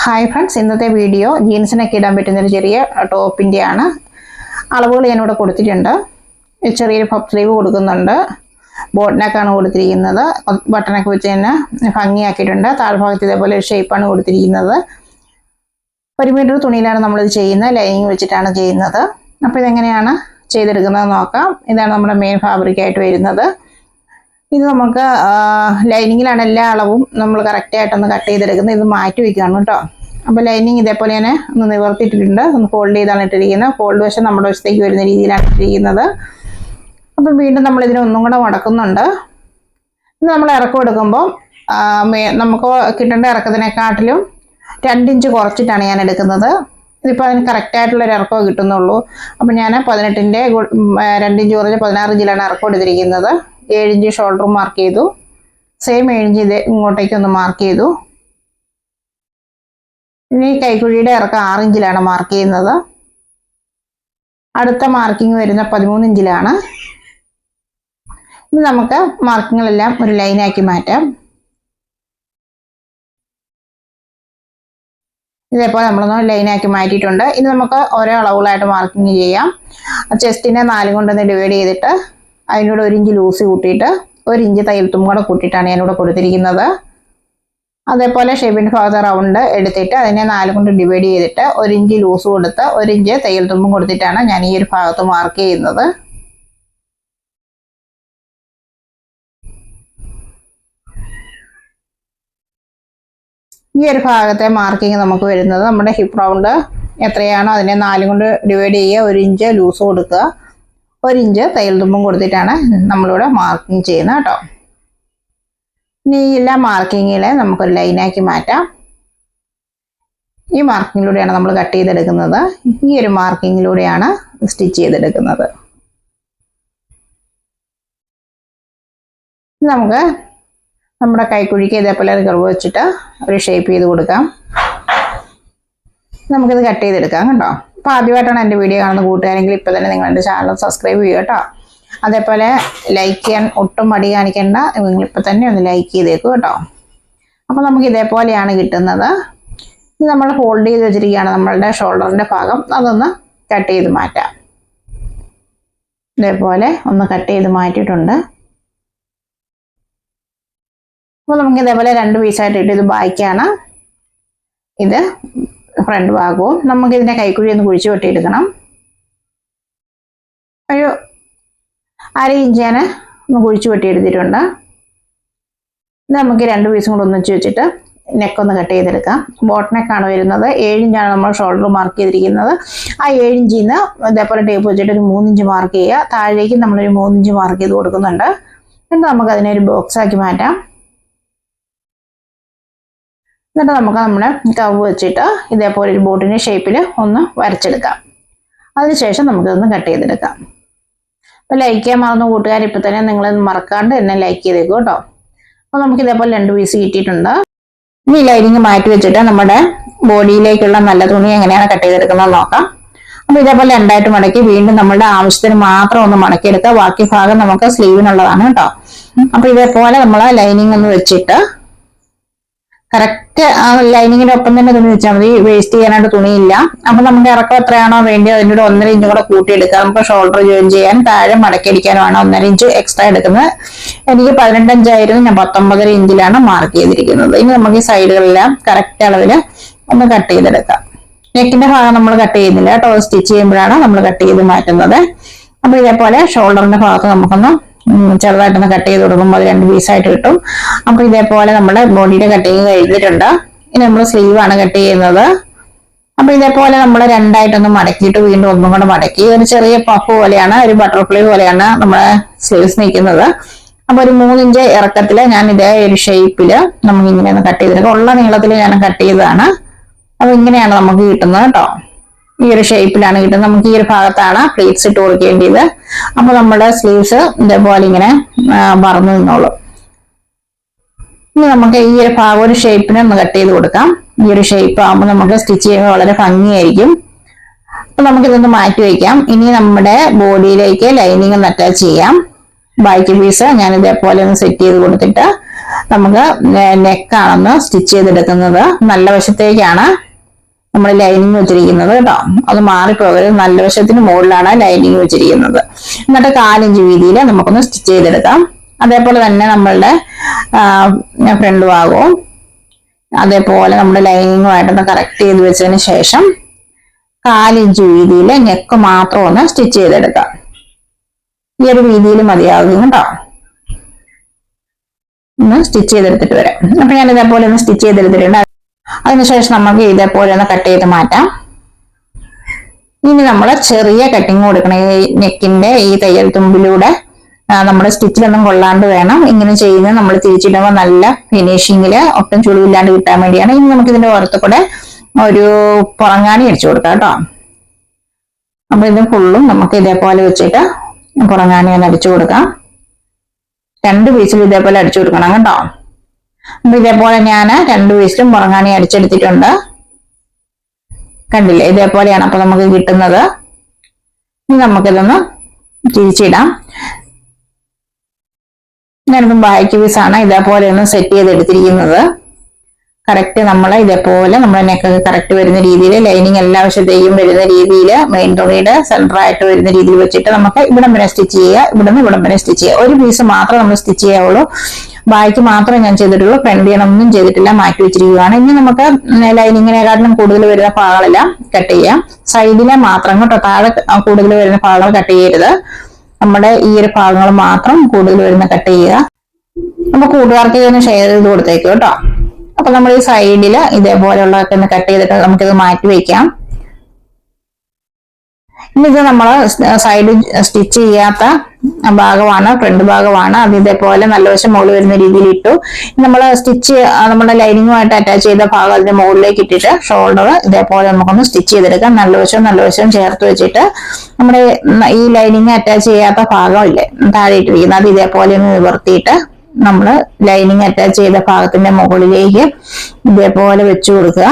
Hi friends, ഇന്നത്തെ video ജീൻസിനൊക്കെ ഇടാൻ പറ്റുന്നൊരു ചെറിയ ടോപ്പിൻ്റെയാണ്. അളവുകൾ ഞാനിവിടെ കൊടുത്തിട്ടുണ്ട്. ചെറിയൊരു പഫ് സ്ലീവ് കൊടുക്കുന്നുണ്ട്. ബോട്ട് കൊടുത്തിരിക്കുന്നത്. ബട്ടണൊക്കെ വെച്ച് തന്നെ ഭംഗിയാക്കിയിട്ടുണ്ട്. താഴ്ഭാഗത്ത് ഇതേപോലെ ഒരു ഷേപ്പാണ് കൊടുത്തിരിക്കുന്നത്. 1 മീറ്റർ തുണിയിലാണ് നമ്മളിത് ചെയ്യുന്നത്. ലൈനിങ് വെച്ചിട്ടാണ് ചെയ്യുന്നത്. അപ്പോൾ ഇതെങ്ങനെയാണ് ചെയ്തെടുക്കുന്നത് നോക്കാം. ഇതാണ് നമ്മുടെ മെയിൻ ഫാബ്രിക്കായിട്ട് വരുന്നത്. ഇത് നമുക്ക് ലൈനിങ്ങിലാണ് എല്ലാ അളവും നമ്മൾ കറക്റ്റായിട്ടൊന്ന് കട്ട് ചെയ്തെടുക്കുന്നത്. ഇത് മാറ്റി വയ്ക്കുകയാണ് കേട്ടോ. അപ്പോൾ ലൈനിങ് ഇതേപോലെ തന്നെ ഒന്ന് നിവർത്തിയിട്ടിട്ടുണ്ട്. ഒന്ന് ഫോൾഡ് ചെയ്താണ് ഇട്ടിരിക്കുന്നത്. ഫോൾഡ് വശം നമ്മുടെ വശത്തേക്ക് വരുന്ന രീതിയിലാണ് ഇട്ടിരിക്കുന്നത്. അപ്പം വീണ്ടും നമ്മളിതിനെ ഒന്നും കൂടെ മടക്കുന്നുണ്ട്. ഇത് നമ്മൾ ഇറക്കം എടുക്കുമ്പോൾ നമുക്ക് കിട്ടേണ്ട ഇറക്കത്തിനെക്കാട്ടിലും 2 ഇഞ്ച് കുറച്ചിട്ടാണ് ഞാൻ എടുക്കുന്നത്. ഇതിപ്പോൾ അതിന് കറക്റ്റായിട്ടുള്ളൊരു ഇറക്കമേ കിട്ടുന്നുള്ളൂ. അപ്പം ഞാൻ 18ൻ്റെ 2 ഇഞ്ച് കുറച്ച് 16 ഇഞ്ചിലാണ് ഇറക്കം എടുത്തിരിക്കുന്നത്. 7 ഇഞ്ച് ഷോൾഡർ മാർക്ക് ചെയ്തു. സെയിം 7 ഇഞ്ച് ഇത് ഇങ്ങോട്ടേക്കൊന്ന് മാർക്ക് ചെയ്തു. ഇനി കൈക്കുഴിയുടെ ഇറക്കം 6 ഇഞ്ചിലാണ് മാർക്ക് ചെയ്യുന്നത്. അടുത്ത മാർക്കിംഗ് വരുന്ന 13 ഇഞ്ചിലാണ്. ഇനി നമുക്ക് മാർക്കിങ്ങുകളെല്ലാം ഒരു ലൈനാക്കി മാറ്റാം. ഇതേപോലെ നമ്മളൊന്ന് ലൈനാക്കി മാറ്റിയിട്ടുണ്ട്. ഇനി നമുക്ക് ഓരോ അളവുകളായിട്ട് മാർക്കിങ് ചെയ്യാം. ചെസ്റ്റിനെ 4 കൊണ്ടൊന്ന് ഡിവൈഡ് ചെയ്തിട്ട് അതിനോട് 1 ഇഞ്ച് ലൂസ് കൂട്ടിയിട്ട് 1 ഇഞ്ച് തയ്യൽത്തും കൂടെ കൂട്ടിയിട്ടാണ് ഞാനിവിടെ കൊടുത്തിരിക്കുന്നത്. അതേപോലെ ഷേപ്പിൻ്റെ ഭാഗത്ത് റൗണ്ട് എടുത്തിട്ട് അതിനെ 4 കൊണ്ട് ഡിവൈഡ് ചെയ്തിട്ട് 1 ഇഞ്ച് ലൂസ് കൊടുത്ത് 1 ഇഞ്ച് തയ്യൽത്തുമ്പും കൊടുത്തിട്ടാണ് ഞാൻ ഈ ഒരു ഭാഗത്ത് മാർക്ക് ചെയ്യുന്നത്. ഈ ഒരു ഭാഗത്തെ മാർക്കിങ് നമുക്ക് വരുന്നത് നമ്മുടെ ഹിപ്പ് റൗണ്ട് എത്രയാണോ അതിനെ 4 കൊണ്ട് ഡിവൈഡ് ചെയ്യുക, 1 ഇഞ്ച് ലൂസ് കൊടുക്കുക, 1 ഇഞ്ച് തയ്യൽ തുമ്പും കൊടുത്തിട്ടാണ് നമ്മളിവിടെ മാർക്കിങ് ചെയ്യുന്നത് കേട്ടോ. ഇനി എല്ലാ മാർക്കിങ്ങിലെ നമുക്കൊരു ലൈനാക്കി മാറ്റാം. ഈ മാർക്കിങ്ങിലൂടെയാണ് നമ്മൾ കട്ട് ചെയ്തെടുക്കുന്നത്. ഈ ഒരു മാർക്കിങ്ങിലൂടെയാണ് സ്റ്റിച്ച് ചെയ്തെടുക്കുന്നത്. നമുക്ക് നമ്മുടെ കൈക്കുഴിക്ക് ഇതേപോലെ കർവ് വെച്ചിട്ട് ഒരു ഷേപ്പ് ചെയ്ത് കൊടുക്കാം. നമുക്കിത് കട്ട് ചെയ്തെടുക്കാം കേട്ടോ. അപ്പോൾ ആദ്യമായിട്ടാണ് എൻ്റെ വീഡിയോ കാണുന്ന കൂട്ടുകാരെങ്കിൽ ഇപ്പോൾ തന്നെ നിങ്ങൾ എൻ്റെ ചാനൽ സബ്സ്ക്രൈബ് ചെയ്യുക കേട്ടോ. അതേപോലെ ലൈക്ക് ചെയ്യാൻ ഒട്ടും മടി കാണിക്കേണ്ട. നിങ്ങളിപ്പോൾ തന്നെ ഒന്ന് ലൈക്ക് ചെയ്തേക്കും കേട്ടോ. അപ്പോൾ നമുക്ക് ഇതേപോലെയാണ് കിട്ടുന്നത്. ഇത് നമ്മൾ ഫോൾഡ് ചെയ്ത് വെച്ചിരിക്കുകയാണ് നമ്മളുടെ ഷോൾഡറിൻ്റെ ഭാഗം. അതൊന്ന് കട്ട് ചെയ്ത് മാറ്റാം. ഇതേപോലെ ഒന്ന് കട്ട് ചെയ്ത് മാറ്റിയിട്ടുണ്ട്. അപ്പോൾ നമുക്ക് ഇതേപോലെ 2 പീസായിട്ട് ഇട്ട് ഇത് ബാക്കാണ്, ഇത് ഫ്രണ്ട് ഭാഗവും. നമുക്കിതിൻ്റെ കൈക്കുഴി ഒന്ന് കുഴിച്ച് വെട്ടിയെടുക്കണം. ഒരു 1/2 ഇഞ്ച് ഞാൻ ഒന്ന് കുഴിച്ച് വെട്ടിയെടുത്തിട്ടുണ്ട്. ഇത് നമുക്ക് 2 പീസും കൂടെ ഒന്നിച്ച് വെച്ചിട്ട് നെക്കൊന്ന് കട്ട് ചെയ്തെടുക്കാം. ബോട്ട് നെക്കാണ് വരുന്നത്. 7 ഇഞ്ചാണ് നമ്മൾ ഷോൾഡർ മാർക്ക് ചെയ്തിരിക്കുന്നത്. ആ 7 ഇഞ്ചിൽ നിന്ന് ഇതേപോലെ ടേപ്പ് വെച്ചിട്ട് ഒരു 3 ഇഞ്ച് മാർക്ക് ചെയ്യുക. താഴേക്ക് നമ്മളൊരു 3 ഇഞ്ച് മാർക്ക് ചെയ്ത് കൊടുക്കുന്നുണ്ട്. എന്നിട്ട് നമുക്ക് അതിനെ ഒരു ബോക്സ് ആക്കി മാറ്റാം. എന്നിട്ട് നമുക്ക് നമ്മുടെ കർവ് വെച്ചിട്ട് ഇതേപോലെ ഒരു ബോട്ടിൻ്റെ ഷേപ്പിൽ ഒന്ന് വരച്ചെടുക്കാം. അതിനുശേഷം നമുക്കിതൊന്ന് കട്ട് ചെയ്തെടുക്കാം. അപ്പോൾ ലൈക്ക് ചെയ്യാൻ മറന്നു കൂട്ടുകാർ, ഇപ്പോൾ തന്നെ നിങ്ങളൊന്ന് മറക്കാണ്ട് എന്നെ ലൈക്ക് ചെയ്തേക്കും കേട്ടോ. അപ്പോൾ നമുക്ക് ഇതേപോലെ 2 പീസ് കിട്ടിയിട്ടുണ്ട്. ഇനി ലൈനിങ് മാറ്റി വെച്ചിട്ട് നമ്മുടെ ബോഡിയിലേക്കുള്ള നല്ല തുണി എങ്ങനെയാണ് കട്ട് ചെയ്തെടുക്കുന്നത് നോക്കാം. അപ്പോൾ ഇതേപോലെ 2ആയിട്ട് മടക്കി വീണ്ടും നമ്മുടെ ആവശ്യത്തിന് മാത്രം ഒന്ന് മടക്കിയെടുക്കുക. ബാക്കി ഭാഗം നമുക്ക് സ്ലീവിനുള്ളതാണ് കേട്ടോ. അപ്പോൾ ഇതേപോലെ നമ്മൾ ലൈനിങ് ഒന്ന് വെച്ചിട്ട് കറക്റ്റ് ആ ലൈനിങ്ങിന്റെ ഒപ്പം തന്നെ തുണി വെച്ചാൽ മതി. വേസ്റ്റ് ചെയ്യാനായിട്ട് തുണിയില്ല. അപ്പൊ നമുക്ക് ഇറക്കം എത്രയാണോ വേണ്ടത് അതിൻ്റെ 1.5 ഇഞ്ച് കൂടെ കൂട്ടിയെടുക്കാം. നമുക്ക് ഷോൾഡർ ജോയിൻ ചെയ്യാൻ താഴെ മടക്കിയടിക്കാനുമാണ് 1.5 ഇഞ്ച് എക്സ്ട്രാ എടുക്കുന്നത്. എനിക്ക് 18 ഇഞ്ചായിരുന്നു, ഞാൻ 19.5 ഇഞ്ചിലാണ് മാർക്ക് ചെയ്തിരിക്കുന്നത്. ഇനി നമുക്ക് ഈ സൈഡുകളെല്ലാം കറക്റ്റ് അളവിൽ ഒന്ന് കട്ട് ചെയ്തെടുക്കാം. നെക്കിന്റെ ഭാഗം നമ്മൾ കട്ട് ചെയ്യുന്നില്ല കേട്ടോ. സ്റ്റിച്ച് ചെയ്യുമ്പോഴാണ് നമ്മൾ കട്ട് ചെയ്ത് മാറ്റുന്നത്. അപ്പൊ ഇതേപോലെ ഷോൾഡറിന്റെ ഭാഗത്ത് നമുക്കൊന്ന് ചെറുതായിട്ടൊന്ന് കട്ട് ചെയ്ത് കൊടുക്കുമ്പോൾ അത് 2 പീസായിട്ട് കിട്ടും. അപ്പൊ ഇതേപോലെ നമ്മുടെ ബോഡിയുടെ കട്ടിങ് കഴിഞ്ഞിട്ടുണ്ട്. ഇനി നമ്മൾ സ്ലീവാണ് കട്ട് ചെയ്യുന്നത്. അപ്പൊ ഇതേപോലെ നമ്മൾ 2ആയിട്ടൊന്ന് മടക്കിയിട്ട് വീണ്ടും ഒന്നും കൂടെ മടക്കി ഒരു ചെറിയ പഫ് പോലെയാണ്, ഒരു ബട്ടർഫ്ലൈ പോലെയാണ് നമ്മുടെ സ്ലീവ്സ് നിൽക്കുന്നത്. അപ്പൊ ഒരു 3 ഇഞ്ച് ഇറക്കത്തിൽ ഞാൻ ഇതേ ഒരു ഷേപ്പില് നമുക്ക് ഇങ്ങനെ ഒന്ന് കട്ട് ചെയ്തെടുക്കാം. ഉള്ള നീളത്തിൽ ഞാൻ കട്ട് ചെയ്തതാണ്. അപ്പൊ ഇങ്ങനെയാണ് നമുക്ക് കിട്ടുന്നത് കേട്ടോ. ഈ ഒരു ഷേപ്പിലാണ് കിട്ടുന്നത്. നമുക്ക് ഈ ഒരു ഭാഗത്താണ് പ്ലീറ്റ്സ് ഇട്ട് കൊടുക്കേണ്ടത്. അപ്പൊ നമ്മുടെ സ്ലീവ്സ് ഇതേപോലെ ഇങ്ങനെ പറന്നു നിന്നോളൂ. ഇനി നമുക്ക് ഈ ഒരു ഭാഗം ഒരു ഷേപ്പിന് ഒന്ന് കട്ട് ചെയ്ത് കൊടുക്കാം. ഈ ഒരു ഷേപ്പ് ആകുമ്പോൾ നമുക്ക് സ്റ്റിച്ച് ചെയ്യുമ്പോൾ വളരെ ഭംഗിയായിരിക്കും. അപ്പൊ നമുക്കിതൊന്ന് മാറ്റി വയ്ക്കാം. ഇനി നമ്മുടെ ബോഡിയിലേക്ക് ലൈനിങ് ഒന്ന് അറ്റാച്ച് ചെയ്യാം. ബാക്കി പീസ് ഞാൻ ഇതേപോലെ ഒന്ന് സെറ്റ് ചെയ്ത് കൊടുത്തിട്ട് നമുക്ക് നെക്കാണെന്ന് സ്റ്റിച്ച് ചെയ്തെടുക്കുന്നത്. നല്ല വശത്തേക്കാണ് നമ്മൾ ലൈനിങ് വെച്ചിരിക്കുന്നത് കേട്ടോ. അത് മാറിപ്പോകരുത്. നല്ല വശത്തിന് മുകളിലാണ് ലൈനിങ് വെച്ചിരിക്കുന്നത്. എന്നിട്ട് 4 ഇഞ്ച് വീതിയിൽ നമുക്കൊന്ന് സ്റ്റിച്ച് ചെയ്തെടുക്കാം. അതേപോലെ തന്നെ നമ്മളുടെ ഫ്രണ്ട് ഭാഗവും അതേപോലെ നമ്മുടെ ലൈനിങ്ങുമായിട്ടൊന്ന് കറക്റ്റ് ചെയ്ത് വെച്ചതിന് ശേഷം 4 ഇഞ്ച് വീതിയിൽ നെക്ക് മാത്രം ഒന്ന് സ്റ്റിച്ച് ചെയ്തെടുക്കാം. ഈ ഒരു വീതിയിൽ മതിയാകും കേട്ടോ. ഒന്ന് സ്റ്റിച്ച് ചെയ്തെടുത്തിട്ട് വരാം. അപ്പൊ ഞാൻ ഇതേപോലെ ഒന്ന് സ്റ്റിച്ച് ചെയ്തെടുത്തിട്ടുണ്ട്. അതിനുശേഷം നമുക്ക് ഇതേപോലെ ഒന്ന് കട്ട് ചെയ്ത് മാറ്റാം. ഇനി നമ്മൾ ചെറിയ കട്ടിങ് കൊടുക്കണം. ഈ നെക്കിന്റെ ഈ തയ്യൽ തുമ്പിലൂടെ നമ്മുടെ സ്റ്റിച്ചിലൊന്നും കൊള്ളാണ്ട് വേണം ഇങ്ങനെ ചെയ്യുന്നത്. നമ്മൾ തിരിച്ചിടുമ്പോൾ നല്ല ഫിനിഷിങ്ങില് ഒട്ടും ചുളിവില്ലാണ്ട് കിട്ടാൻ വേണ്ടിയാണ്. ഇനി നമുക്ക് ഇതിന്റെ പുറത്ത് കൂടെ ഒരു പുറങ്ങാണി അടിച്ചു കൊടുക്കാം കേട്ടോ. അപ്പൊ ഇത് ഫുള്ളും നമുക്ക് ഇതേപോലെ വെച്ചിട്ട് പുറങ്ങാണി ഒന്ന് അടിച്ചു കൊടുക്കാം. 2 പീസിൽ ഇതേപോലെ അടിച്ചു കൊടുക്കണം കേട്ടോ. അപ്പൊ ഇതേപോലെ ഞാൻ 2 പീസിലും പുറങ്ങാണി അടിച്ചെടുത്തിട്ടുണ്ട്. കണ്ടില്ലേ, ഇതേപോലെയാണ് അപ്പൊ നമുക്ക് കിട്ടുന്നത്. ഇനി നമുക്കിതൊന്ന് തിരിച്ചിടാം. ഞാനിപ്പം ബാക്ക് പീസാണ് ഇതേപോലെ ഒന്ന് സെറ്റ് ചെയ്തെടുത്തിരിക്കുന്നത്. കറക്റ്റ് നമ്മളെ ഇതേപോലെ നമ്മുടെ നെക്കൊക്കെ കറക്റ്റ് വരുന്ന രീതിയിൽ ലൈനിങ് എല്ലാ വശത്തേക്കും വരുന്ന രീതിയിൽ മെയിൻ തുണിയുടെ സെന്റർ ആയിട്ട് വരുന്ന രീതിയിൽ വെച്ചിട്ട് നമുക്ക് ഇവിടം വരെ സ്റ്റിച്ച് ചെയ്യുക. ഇവിടുന്ന് ഇവിടം വരെ സ്റ്റിച്ച് ചെയ്യുക. ഒരു പീസ് മാത്രം നമ്മൾ സ്റ്റിച്ച് ചെയ്യാവുള്ളൂ. ബാക്കി മാത്രമേ ഞാൻ ചെയ്തിട്ടുള്ളൂ. ഫ്രണ്ട് ഒന്നും ചെയ്തിട്ടില്ല, മാറ്റി വെച്ചിരിക്കുകയാണ്. ഇനി നമുക്ക് ലൈനിങ്ങിനെക്കാട്ടിലും കൂടുതൽ വരുന്ന ഭാഗങ്ങളെല്ലാം കട്ട് ചെയ്യാം. സൈഡിലെ മാത്രം കേട്ടോ, താഴെ കൂടുതൽ വരുന്ന ഭാഗങ്ങൾ കട്ട് ചെയ്യരുത്. നമ്മുടെ ഈ ഒരു ഭാഗങ്ങൾ മാത്രം കൂടുതൽ വരുന്ന കട്ട് ചെയ്യുക. അപ്പൊ കൂട്ടുകാർക്ക് ഇതൊന്ന് ഷെയർ ചെയ്ത് കൊടുത്തേക്കും കേട്ടോ. അപ്പൊ നമ്മൾ ഈ സൈഡില് ഇതേപോലെയുള്ളതൊക്കെ ഒന്ന് കട്ട് ചെയ്തിട്ട് നമുക്കിത് മാറ്റി വെക്കാം. ഇനി ഇത് നമ്മൾ സൈഡ് സ്റ്റിച്ച് ചെയ്യാത്ത ഭാഗമാണ്, ഫ്രണ്ട് ഭാഗമാണ്. അത് ഇതേപോലെ നല്ല വശം മുകളിൽ വരുന്ന രീതിയിൽ ഇട്ടു. നമ്മൾ സ്റ്റിച്ച് നമ്മുടെ ലൈനിങ്ങുമായിട്ട് അറ്റാച്ച് ചെയ്ത ഭാഗം അതിന്റെ മുകളിലേക്ക് ഇട്ടിട്ട് ഷോൾഡർ ഇതേപോലെ നമുക്കൊന്ന് സ്റ്റിച്ച് ചെയ്തെടുക്കാം. നല്ല വശവും ചേർത്ത് വെച്ചിട്ട് നമ്മുടെ ഈ ലൈനിങ് അറ്റാച്ച് ചെയ്യാത്ത ഭാഗമില്ലേ താഴെ ഇട്ടിരിക്കുന്നത്, അത് ഇതേപോലെ ഒന്ന് നിവർത്തിയിട്ട് നമ്മൾ ലൈനിങ് അറ്റാച്ച് ചെയ്ത ഭാഗത്തിന്റെ മുകളിലേക്ക് ഇതേപോലെ വെച്ചു കൊടുക്കുക.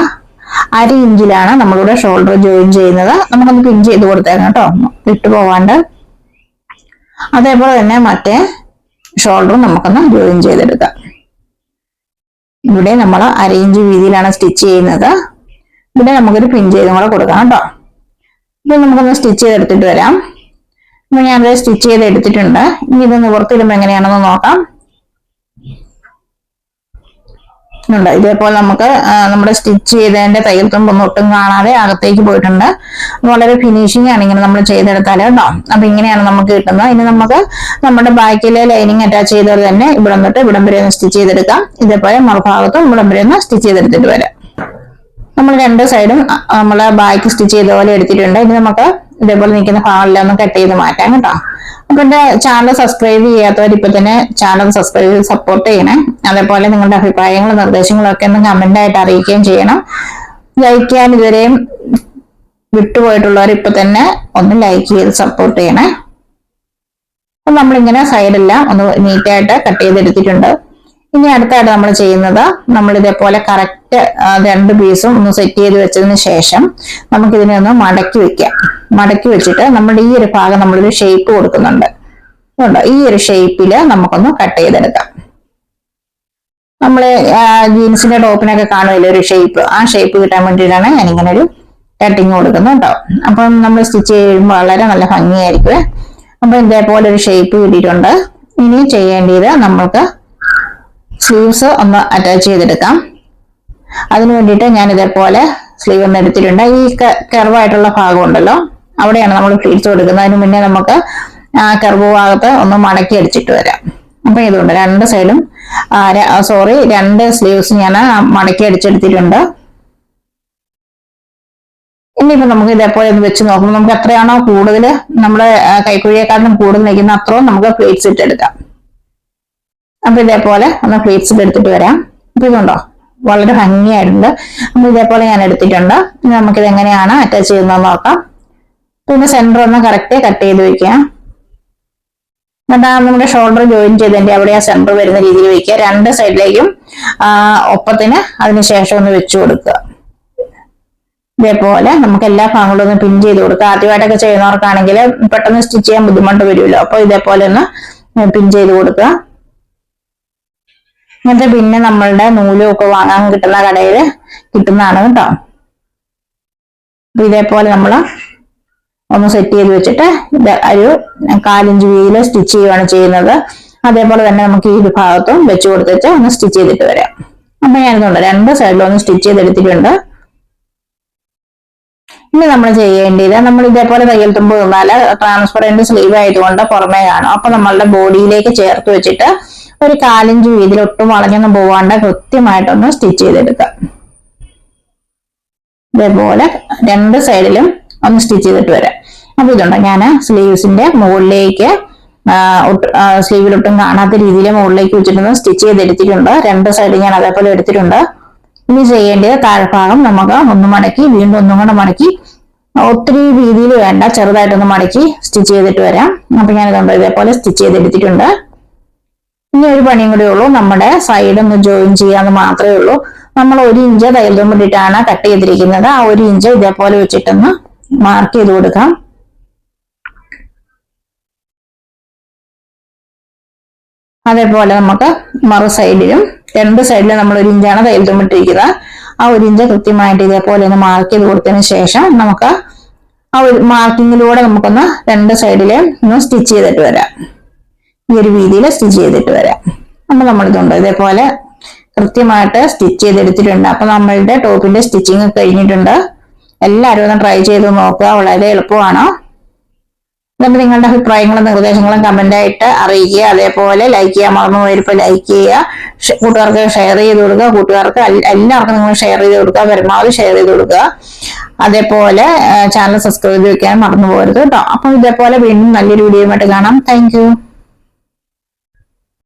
1/2 ഇഞ്ചിലാണ് നമ്മളിവിടെ ഷോൾഡർ ജോയിൻ ചെയ്യുന്നത്. നമുക്കൊന്ന് പിൻ ചെയ്ത് കൊടുത്തേക്കാം കേട്ടോ, വിട്ടുപോവാണ്ട്. അതേപോലെ തന്നെ മറ്റേ ഷോൾഡറും നമുക്കൊന്ന് ജോയിൻ ചെയ്തെടുക്കാം. ഇവിടെ നമ്മൾ 1/2 ഇഞ്ച് വീതിയിലാണ് സ്റ്റിച്ച് ചെയ്യുന്നത്. ഇവിടെ നമുക്കൊരു പിൻ ചെയ്തും കൂടെ കൊടുക്കാം കേട്ടോ. ഇപ്പൊ നമുക്കൊന്ന് സ്റ്റിച്ച് ചെയ്തെടുത്തിട്ട് വരാം. അപ്പൊ ഞാനത് സ്റ്റിച്ച് ചെയ്ത് എടുത്തിട്ടുണ്ട്. ഇനി ഇത് നിവർത്തിയിടുമ്പോൾ എങ്ങനെയാണെന്ന് നോക്കാം. ഇതേപോലെ നമുക്ക് നമ്മുടെ സ്റ്റിച്ച് ചെയ്തതിന്റെ തയ്യൽ തുമ്പൊന്നും ഒട്ടും കാണാതെ അകത്തേക്ക് പോയിട്ടുണ്ട്. വളരെ ഫിനിഷിംഗ് ആണ് ഇങ്ങനെ നമ്മൾ ചെയ്തെടുത്താൽ കേട്ടോ. അപ്പൊ ഇങ്ങനെയാണ് നമുക്ക് കിട്ടുന്നത്. ഇനി നമുക്ക് നമ്മുടെ ബാക്കിലെ ലൈനിങ് അറ്റാച്ച് ചെയ്തത് തന്നെ ഇവിടെ തൊട്ട് ഇവിടം വരെ ഒന്ന് സ്റ്റിച്ച് ചെയ്തെടുക്കാം. ഇതേപോലെ മറുഭാഗത്തും ഇവിടം വരെ ഒന്ന് സ്റ്റിച്ച് ചെയ്തെടുത്തിട്ട് വരാം. നമ്മൾ 2 സൈഡും നമ്മളെ ബാക്ക് സ്റ്റിച്ച് ചെയ്ത പോലെ എടുത്തിട്ടുണ്ട്. ഇനി നമുക്ക് ഇതേപോലെ നിൽക്കുന്ന ഭാഗമെല്ലാം ഒന്ന് കട്ട് ചെയ്ത് മാറ്റാം കേട്ടോ. അപ്പൊ എന്റെ ചാനൽ സബ്സ്ക്രൈബ് ചെയ്യാത്തവർ ഇപ്പൊ തന്നെ ചാനൽ സബ്സ്ക്രൈബ് ചെയ്ത് സപ്പോർട്ട് ചെയ്യണേ. അതേപോലെ നിങ്ങളുടെ അഭിപ്രായങ്ങളും നിർദ്ദേശങ്ങളും ഒക്കെ ഒന്ന് കമന്റ് ആയിട്ട് അറിയിക്കുകയും ചെയ്യണം. ലൈക്ക് ചെയ്യാൻ ഇതുവരെയും വിട്ടുപോയിട്ടുള്ളവർ ഇപ്പൊ തന്നെ ഒന്ന് ലൈക്ക് ചെയ്ത് സപ്പോർട്ട് ചെയ്യണേ. അപ്പൊ നമ്മളിങ്ങനെ സൈഡെല്ലാം ഒന്ന് നീറ്റായിട്ട് കട്ട് ചെയ്തെടുത്തിട്ടുണ്ട്. ഇനി അടുത്തായിട്ട് നമ്മൾ ചെയ്യുന്നത്, നമ്മൾ ഇതേപോലെ കറക്റ്റ് 2 പീസും ഒന്ന് സെറ്റ് ചെയ്ത് വെച്ചതിന് ശേഷം നമുക്കിതിനെ ഒന്ന് മടക്കി വെക്കാം. മടക്കി വെച്ചിട്ട് നമ്മുടെ ഈ ഒരു ഭാഗം നമ്മളൊരു ഷേപ്പ് കൊടുക്കുന്നുണ്ട്. ഈ ഒരു ഷേപ്പില് നമുക്കൊന്ന് കട്ട് ചെയ്തെടുക്കാം. നമ്മള് ജീൻസിന്റെ ടോപ്പിനൊക്കെ കാണുമല്ലോ ഒരു ഷേപ്പ്, ആ ഷേപ്പ് കിട്ടാൻ വേണ്ടിയിട്ടാണ് ഞാനിങ്ങനെ ഒരു കട്ടിങ് കൊടുക്കുന്നത് കേട്ടോ. അപ്പം നമ്മൾ സ്റ്റിച്ച് ചെയ്യുമ്പോൾ വളരെ നല്ല ഭംഗിയായിരിക്കും. അപ്പൊ ഇതേപോലെ ഒരു ഷേപ്പ് കിട്ടിയിട്ടുണ്ട്. ഇനി ചെയ്യേണ്ടത് നമ്മൾക്ക് സ്ലീവ്സ് ഒന്ന് അറ്റാച്ച് ചെയ്തെടുക്കാം. അതിനു വേണ്ടിയിട്ട് ഞാൻ ഇതേപോലെ സ്ലീവ് ഒന്ന് എടുത്തിട്ടുണ്ട്. ഈ കർവായിട്ടുള്ള ഭാഗം ഉണ്ടല്ലോ, അവിടെയാണ് നമ്മൾ ഫ്ലീറ്റ്സ് കൊടുക്കുന്നത്. അതിന് മുന്നേ നമുക്ക് കർവ് ഭാഗത്ത് ഒന്ന് മടക്കി അടിച്ചിട്ട് വരാം. അപ്പൊ ഇതുണ്ട് 2 സൈഡും 2 സ്ലീവ്സ് ഞാൻ മടക്കി അടിച്ചെടുത്തിട്ടുണ്ട്. ഇനിയിപ്പോ നമുക്ക് ഇതേപോലെ ഒന്ന് വെച്ച് നോക്കുമ്പോൾ നമുക്ക് എത്രയാണോ കൂടുതൽ നമ്മുടെ കൈക്കുഴിയെക്കാട്ടിലും കൂടുതൽ നിൽക്കുന്ന അത്രയും നമുക്ക് ഫ്ലീറ്റ്സ് ഇട്ടെടുക്കാം. അപ്പൊ ഇതേപോലെ ഒന്ന് ഫ്ലീറ്റ്സ് എടുത്തിട്ട് വരാം. അപ്പൊ ഇതുണ്ടോ, വളരെ ഭംഗിയായിട്ടുണ്ട്. അപ്പൊ ഇതേപോലെ ഞാൻ എടുത്തിട്ടുണ്ട്. ഇനി നമുക്കിത് എങ്ങനെയാണ് അറ്റാച്ച് ചെയ്യുന്നത് നോക്കാം. പിന്നെ സെന്റർ ഒന്ന് കറക്റ്റ് കട്ട് ചെയ്ത് വെക്കുക. എന്നിട്ട് നമ്മുടെ ഷോൾഡർ ജോയിൻ ചെയ്തതിന്റെ അവിടെ ആ സെന്റർ വരുന്ന രീതിയിൽ വെക്കുക. 2 സൈഡിലേക്കും ഒപ്പത്തിന് അതിനുശേഷം ഒന്ന് വെച്ചു കൊടുക്കുക. ഇതേപോലെ നമുക്ക് എല്ലാ ഭാഗങ്ങളും ഒന്ന് പിൻ ചെയ്ത് കൊടുക്കുക. ആദ്യമായിട്ടൊക്കെ ചെയ്യുന്നവർക്കാണെങ്കിൽ പെട്ടെന്ന് സ്റ്റിച്ച് ചെയ്യാൻ ബുദ്ധിമുട്ട് വരുമല്ലോ. അപ്പൊ ഇതേപോലെ ഒന്ന് പിൻ ചെയ്ത് കൊടുക്കുക. എന്നിട്ട് പിന്നെ നമ്മളുടെ നൂലും ഒക്കെ വാങ്ങാൻ കിട്ടുന്ന കടയിൽ കിട്ടുന്നതാണ് കേട്ടോ. അപ്പൊ ഇതേപോലെ നമ്മൾ ഒന്ന് സെറ്റ് ചെയ്ത് വെച്ചിട്ട് ഒരു 1/4 ഇഞ്ച് വീതിയിൽ സ്റ്റിച്ച് ചെയ്യുകയാണ് ചെയ്യുന്നത്. അതേപോലെ തന്നെ നമുക്ക് ഈ ഒരു ഭാഗത്തും വെച്ച് കൊടുത്തിട്ട് ഒന്ന് സ്റ്റിച്ച് ചെയ്തിട്ട് വരാം. അപ്പൊ ഞാനിതുണ്ട് 2 സൈഡിലും ഒന്ന് സ്റ്റിച്ച് ചെയ്തെടുത്തിട്ടുണ്ട്. ഇനി നമ്മൾ ചെയ്യേണ്ടത്, നമ്മൾ ഇതേപോലെ തയ്യൽ തുമ്പ് തന്നാല് ട്രാൻസ്പെറന്റ് സ്ലീവ് ആയതുകൊണ്ട് പുറമേ കാണും. അപ്പൊ നമ്മളുടെ ബോഡിയിലേക്ക് ചേർത്ത് വെച്ചിട്ട് ഒരു 1/4 ഇഞ്ച് വീതിയിൽ ഒട്ടും വളഞ്ഞൊന്നും പോവാണ്ട് കൃത്യമായിട്ടൊന്ന് സ്റ്റിച്ച് ചെയ്തെടുക്കാം. ഇതേപോലെ 2 സൈഡിലും ഒന്ന് സ്റ്റിച്ച് ചെയ്തിട്ട് വരാം. അപ്പൊ ഇതുണ്ട് ഞാൻ സ്ലീവ്സിന്റെ മുകളിലേക്ക് സ്ലീവിലൊട്ടും കാണാത്ത രീതിയിൽ മുകളിലേക്ക് വെച്ചിട്ടൊന്ന് സ്റ്റിച്ച് ചെയ്തെടുത്തിട്ടുണ്ട്. 2 സൈഡ് ഞാൻ അതേപോലെ എടുത്തിട്ടുണ്ട്. ഇനി ചെയ്യേണ്ടത് താഴ്ഭാഗം നമുക്ക് ഒന്ന് മടക്കി വീണ്ടും ഒന്നും കൂടെ മടക്കി, ഒത്തിരി വീതിയിൽ വേണ്ട, ചെറുതായിട്ടൊന്ന് മടക്കി സ്റ്റിച്ച് ചെയ്തിട്ട് വരാം. അപ്പൊ ഞാനിതുണ്ട് ഇതേപോലെ സ്റ്റിച്ച് ചെയ്തെടുത്തിട്ടുണ്ട്. ഇനി ഒരു പണിയും കൂടെ ഉള്ളൂ, നമ്മുടെ സൈഡ് ഒന്ന് ജോയിൻ ചെയ്യാന്ന് മാത്രമേ ഉള്ളൂ. നമ്മൾ 1 ഇഞ്ച് തയ്യൽ തുമ്പിട്ടാണ് കട്ട് ചെയ്തിരിക്കുന്നത്. ആ 1 ഇഞ്ച് ഇതേപോലെ വെച്ചിട്ടൊന്ന് മാർക്ക് ചെയ്ത് കൊടുക്കാം. അതേപോലെ നമുക്ക് മറു സൈഡിലും 2 സൈഡിലും നമ്മൾ 1 ഇഞ്ചാണ് തയ്യൽ തുമ്പിട്ടിരിക്കുന്നത്. ആ 1 ഇഞ്ച് കൃത്യമായിട്ട് ഇതേപോലെ ഒന്ന് മാർക്ക് ചെയ്ത് കൊടുത്തതിന് ശേഷം നമുക്ക് ആ ഒരു മാർക്കിങ്ങിലൂടെ നമുക്കൊന്ന് 2 സൈഡിലും ഒന്ന് സ്റ്റിച്ച് ചെയ്തിട്ട് വരാം. ഈ ഒരു രീതിയിൽ സ്റ്റിച്ച് ചെയ്തിട്ട് വരാം. അപ്പൊ നമ്മളിതുണ്ട് ഇതേപോലെ കൃത്യമായിട്ട് സ്റ്റിച്ച് ചെയ്തെടുത്തിട്ടുണ്ട്. അപ്പൊ നമ്മളുടെ ടോപ്പിന്റെ സ്റ്റിച്ചിങ് കഴിഞ്ഞിട്ടുണ്ട്. എല്ലാവരും ഒന്ന് ട്രൈ ചെയ്ത് നോക്കുക, വളരെ എളുപ്പമാണ്. എന്നിട്ട് നിങ്ങളുടെ അഭിപ്രായങ്ങളും നിർദ്ദേശങ്ങളും കമന്റ് ആയിട്ട് അറിയിക്കുക. അതേപോലെ ലൈക്ക് ചെയ്യാൻ മറന്നു പോയപ്പോൾ ലൈക്ക് ചെയ്യുക, കൂട്ടുകാർക്ക് ഷെയർ ചെയ്ത് കൊടുക്കുക. കൂട്ടുകാർക്ക് എല്ലാവർക്കും നിങ്ങൾ ഷെയർ ചെയ്ത് കൊടുക്കുക, പരമാവധി ഷെയർ ചെയ്ത് കൊടുക്കുക. അതേപോലെ ചാനൽ സബ്സ്ക്രൈബ് ചെയ്ത് വെക്കാൻ മറന്നു പോകരുത് കേട്ടോ. അപ്പൊ ഇതേപോലെ വീണ്ടും നല്ലൊരു വീഡിയോയുമായിട്ട് കാണാം. Thank you.